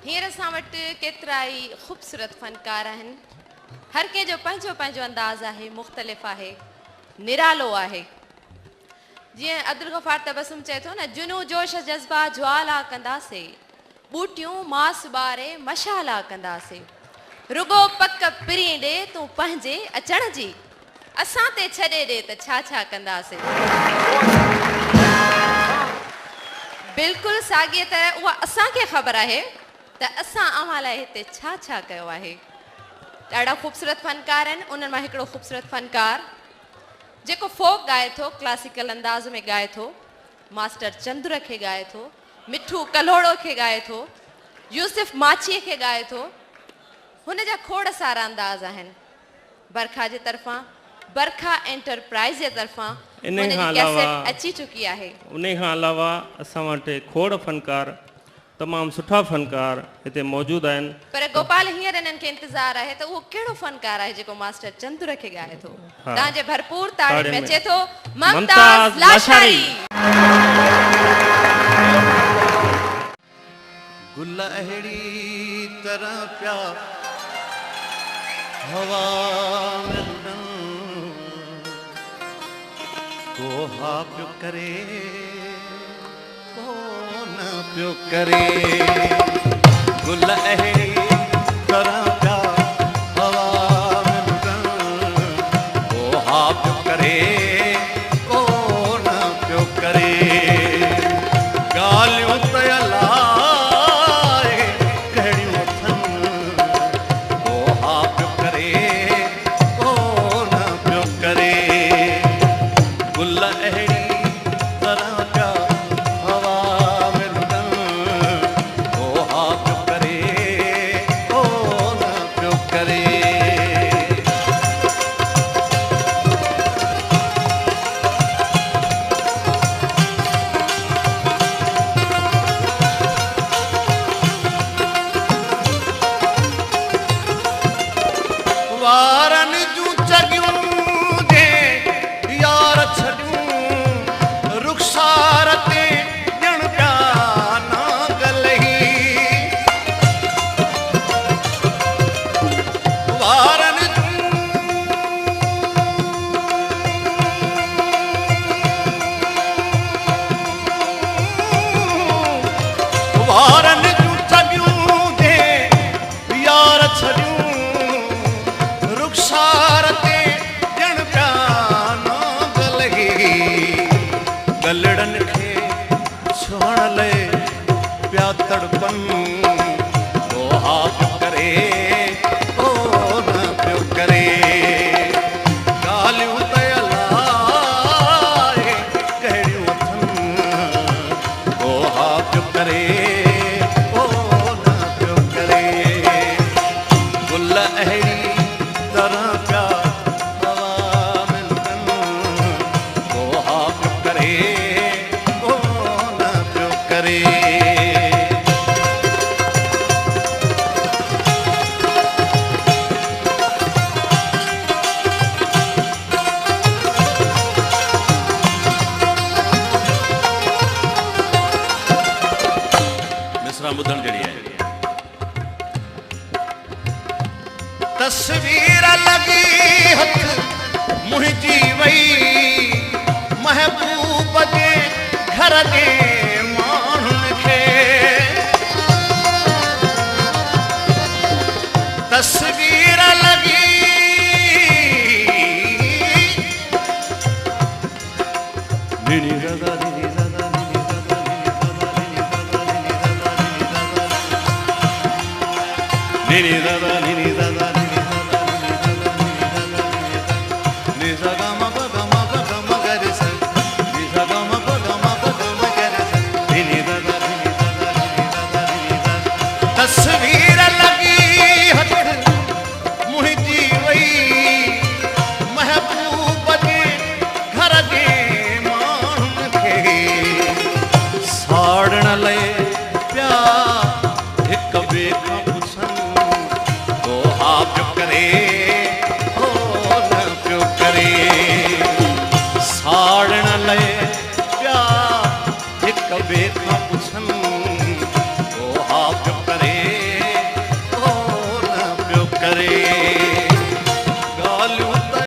हींअर असां वटि केतिरा ई ख़ूबसूरत फ़नकार आहिनि. हर कंहिंजो पंहिंजो पंहिंजो अंदाज़ आहे, मुख़्तलिफ़ आहे, निरालो आहे. जीअं अब्दुल गफ़ार तबसुम चए थो न, जुनू जोश जज़्बा ज्वाला कंदासीं, बूटियूं मास ॿारे मशाला कंदासीं. रुगो पक पिरी ॾे तूं पंहिंजे अचण जी, असां ते छॾे ॾे त छा छा कंदासीं. बिल्कुलु साॻीअ तरह उहा असांखे ख़बर आहे त असां अव्हां लाइ हिते छा छा कयो आहे. ॾाढा ख़ूबसूरत फ़नकार आहिनि. उन्हनि मां हिकिड़ो ख़ूबसूरत फ़नकार जेको फोक ॻाए थो, क्लासिकल अंदाज़ में ॻाए थो, मास्टर चंद्र खे ॻाए थो, मिठू कलोड़ो खे ॻाए थो, यूसुफ माछीअ खे ॻाए थो. हुन जा खोड़ सारा अंदाज़ आहिनि. बरखा जे तरफ़ां, बरखा एंटरप्राइज़ जे तरफ़ां अची चुकी आहे. उन खां अलावा असां वटि खोड़ फ़नकार, तमामु सुठा फ़नकार हिते मौजूदु आहिनि. पर गोपाल हींअर इन्हनि खे इंतज़ारु आहे त उहो कहिड़ो फ़नकार आहे जेको मास्टर चंद्र खे ॻाए थो. तव्हांजे भरपूर ताड़ी में अचे थो मुमताज़ लाशारी. गुल अहिड़ी तरह पिया हवा में उॾन, कोहा पियो करे कोन पियो करे. गुल अहिड़ी तरह पिया हवा में उॾन, कोहा पियो करे कोन पियो करे. ॻाल्हियूं त अलाए कहिड़ियूं अथनि, कोहा पियो करे कोन पियो करे. गुल अहिड़ी तरह पिया हवा में उॾन, कोहा पियो करे कोन पियो करे. वारनि जूं चगियूं जे यार छॾियूं, रुख़सार ते ॼण पिया नागलही. वारनि वारनि जूं चगियूं जे यार छॾियूं, रुख़सार ते ॼण पिया नागलही. गलड़नि खे छुहण लाइ पिया तड़पनि, कोहा पियो करे कोन पियो करे. ॻाल्हियूं त अलाए कहिड़ियूं अथनि, कोहा पियो करे कोन पियो करे. गुल अहिड़ी तरह पिया हवा में उॾन, कोहा पियो करे कोन पियो करे. मिसरा ॿुधण जहिड़ी आहे. तस्वीर लॻी हथ मुंहिंजी वई, महबूब जे घर जे माण्हुनि खे. तस्वीर लॻी नीनी दादा नीनी दादा नीनी दादा नीनी दादा नीनी दादा तस्वीर लॻी हथ मुंहिंजी वई, महबूब जे घर जे माण्हुनि खे. साड़ण लाइ पिया हिक ॿिए खां पुछनि, कोहा पियो करे कोन पियो करे. साड़ण लाइ पिया हिक ॿिए खां पुछनि, कोहा पियो करे करे